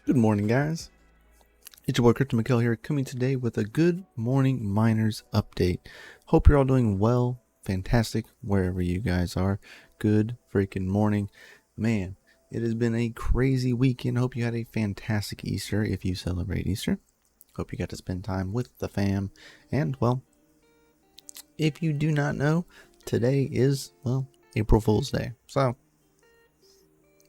Good morning, guys. It's your boy CryptoMykel here, coming today with a good morning miners update. Hope you're all doing well, fantastic, wherever you guys are. Good freaking morning. Man, it has been a crazy weekend. Hope you had a fantastic Easter if you celebrate Easter. Hope you got to spend time with the fam. And, well, if you do not know, today is, well, April Fool's Day. So,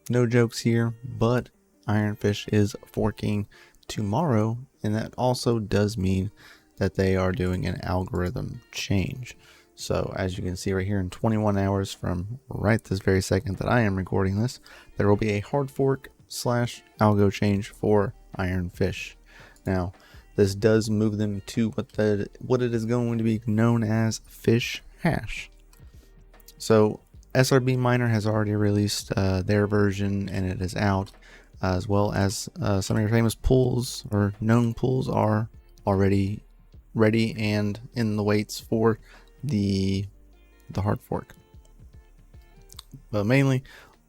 no jokes here, but IronFish is forking tomorrow, and that also does mean that they are doing an algorithm change. So as you can see right here, in 21 hours from right this very second that I am recording this, there will be a hard fork / algo change for IronFish. Now, this does move them to what it is going to be known as FishHash. So SRBMiner has already released their version, and it is out, as well as some of your famous pools or known pools are already ready and in the waits for the hard fork. But mainly,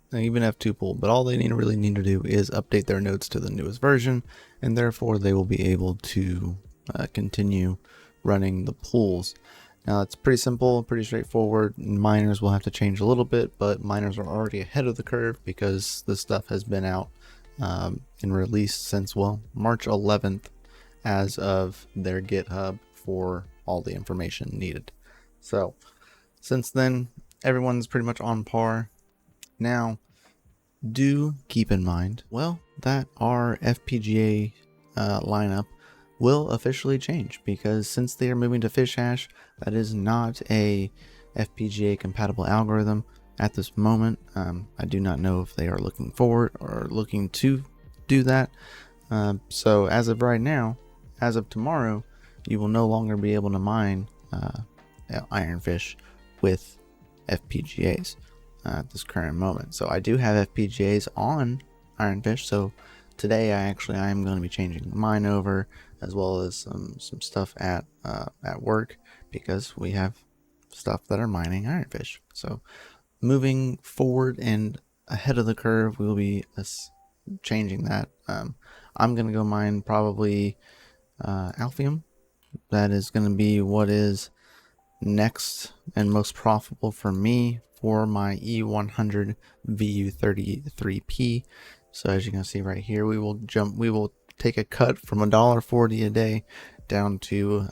they even have two pool, but all they really need to do is update their nodes to the newest version, and therefore they will be able to continue running the pools. Now it's pretty simple, pretty straightforward. Miners will have to change a little bit, but miners are already ahead of the curve because this stuff has been out and released since, well, March 11th as of their GitHub for all the information needed. So since then, everyone's pretty much on par. Now, do keep in mind, well, that our FPGA lineup will officially change, because since they are moving to FishHash, that is not a FPGA compatible algorithm at this moment. I do not know if they are looking forward or looking to do that. So as of right now, as of tomorrow, you will no longer be able to mine IronFish with FPGAs at this current moment. So I do have FPGAs on IronFish, so today I am going to be changing mine over, as well as some stuff at work, because we have stuff that are mining IronFish. So moving forward and ahead of the curve, we will be changing that. I'm going to go mine probably Alphium. That is going to be what is next and most profitable for me for my E100 VU33P. So as you can see right here, we will take a cut from $1.40 a day down to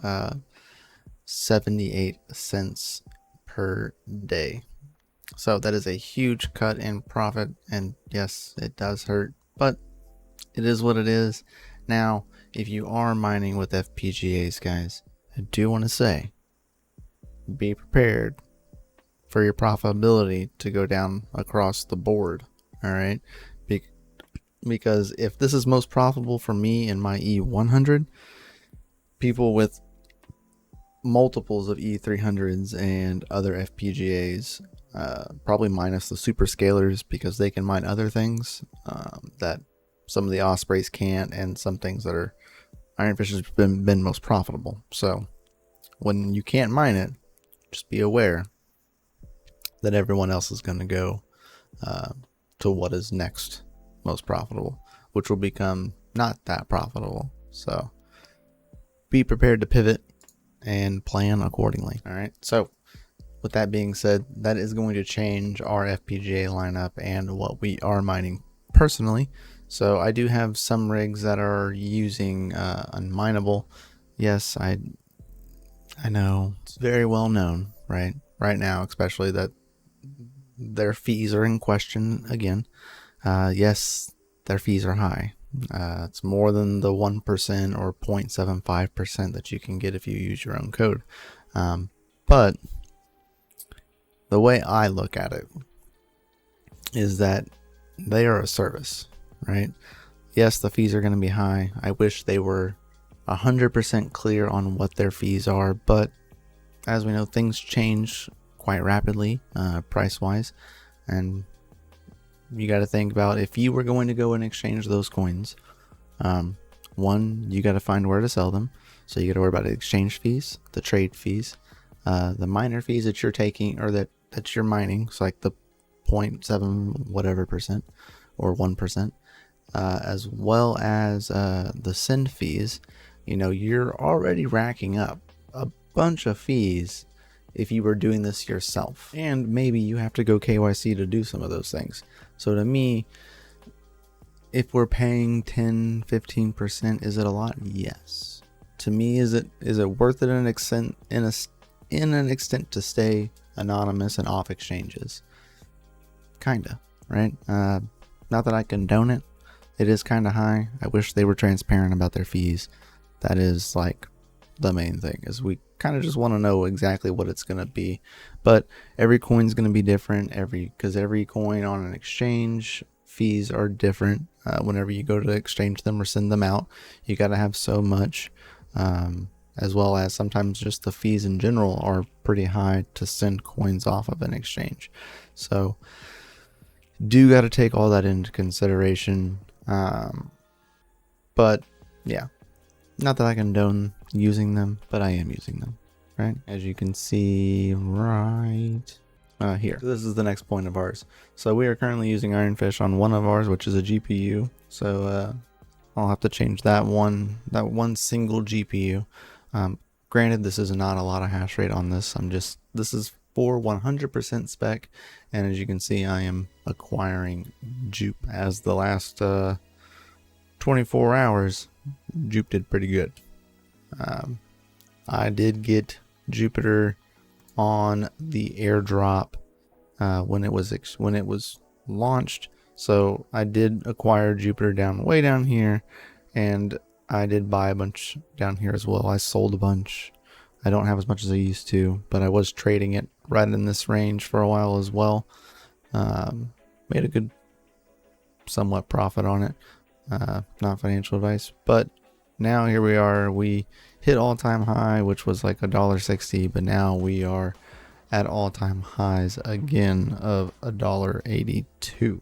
78 cents per day. So that is a huge cut in profit, and yes, it does hurt, but it is what it is. Now, if you are mining with FPGAs, guys, I do want to say, be prepared for your profitability to go down across the board. All right, because if this is most profitable for me in my E100, people with multiples of E300s and other FPGAs, probably minus the super scalers, because they can mine other things that some of the Ospreys can't, and some things that are IronFish has been most profitable. So when you can't mine it, just be aware that everyone else is going to go to what is next most profitable, which will become not that profitable. So be prepared to pivot and plan accordingly. All right, so with that being said, that is going to change our FPGA lineup and what we are mining personally. So I do have some rigs that are using unminable. Yes, I know it's very well known right now, especially, that their fees are in question again. Yes, their fees are high. It's more than the 1% or 0.75% that you can get if you use your own code. But the way I look at it is that they are a service, right? Yes, the fees are going to be high. I wish they were 100% clear on what their fees are, but as we know, things change quite rapidly price-wise, and you got to think about, if you were going to go and exchange those coins, one, you got to find where to sell them, so you got to worry about the exchange fees, the trade fees, the miner fees that you're taking, or that you're mining, so like the 0.7 whatever percent or 1%, as well as the send fees, you know, you're already racking up a bunch of fees if you were doing this yourself. And maybe you have to go KYC to do some of those things. So to me, if we're paying 10-15%, is it a lot? Yes. To me, is it worth it in an extent to stay anonymous and off exchanges? Kinda, right? Not that I condone it. It is kind of high. I wish they were transparent about their fees. That is like the main thing, is we kind of just want to know exactly what it's going to be. But every coin's going to be different because every coin on an exchange, fees are different. Whenever you go to exchange them or send them out, you got to have so much, as well as sometimes just the fees in general are pretty high to send coins off of an exchange. So do got to take all that into consideration. But yeah, not that I condone using them, but I am using them, right? As you can see right here. So this is the next point of ours. So we are currently using IronFish on one of ours, which is a GPU. So I'll have to change that one single GPU. Granted, this is not a lot of hash rate on this. This is for 100% spec, and as you can see, I am acquiring JUP. As the last 24 hours, JUP did pretty good. I did get Jupiter on the airdrop when it was launched, so I did acquire Jupiter way down here, and I did buy a bunch down here as well. I sold a bunch. I don't have as much as I used to, but I was trading it right in this range for a while as well. Made a good somewhat profit on it. Not financial advice, but now here we are. We hit all-time high, which was like $1.60, but now we are at all-time highs again of $1.82.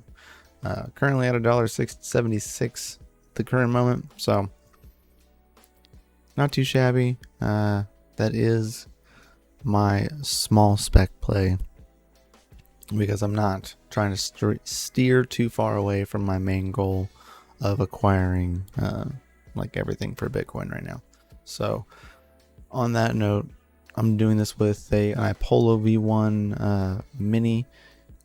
Currently at $1.76 the current moment, so not too shabby. That is my small spec play, because I'm not trying to steer too far away from my main goal of acquiring like everything for Bitcoin right now. So on that note, I'm doing this with an iPolo V1 Mini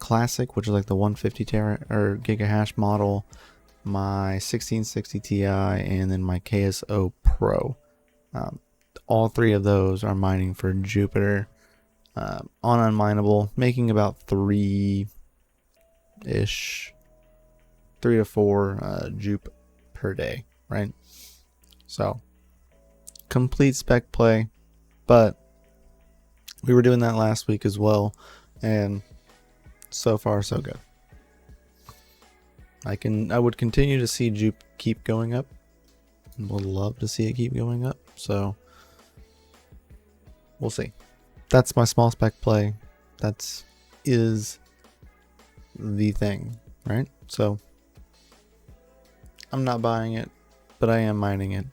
Classic, which is like the 150 gigahash model, my 1660 Ti, and then my KSO Pro. All three of those are mining for Jupiter on unminable, making about 3 to 4 JUP per day, right? So complete spec play, but we were doing that last week as well, and so far so good. I would continue to see JUP keep going up, and would love to see it keep going up, so we'll see. That's my small spec play. That is the thing, right? So I'm not buying it, but I am mining it.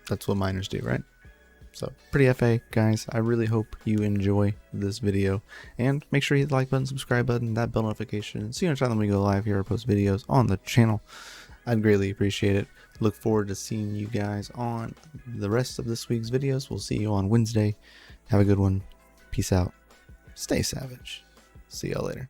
That's what miners do, right? So pretty FA, guys. I really hope you enjoy this video, and make sure you hit the like button, subscribe button, that bell notification, so you know each time when we go live here or post videos on the channel. I'd greatly appreciate it. Look forward to seeing you guys on the rest of this week's videos. We'll see you on Wednesday. Have a good one. Peace out. Stay savage. See y'all later.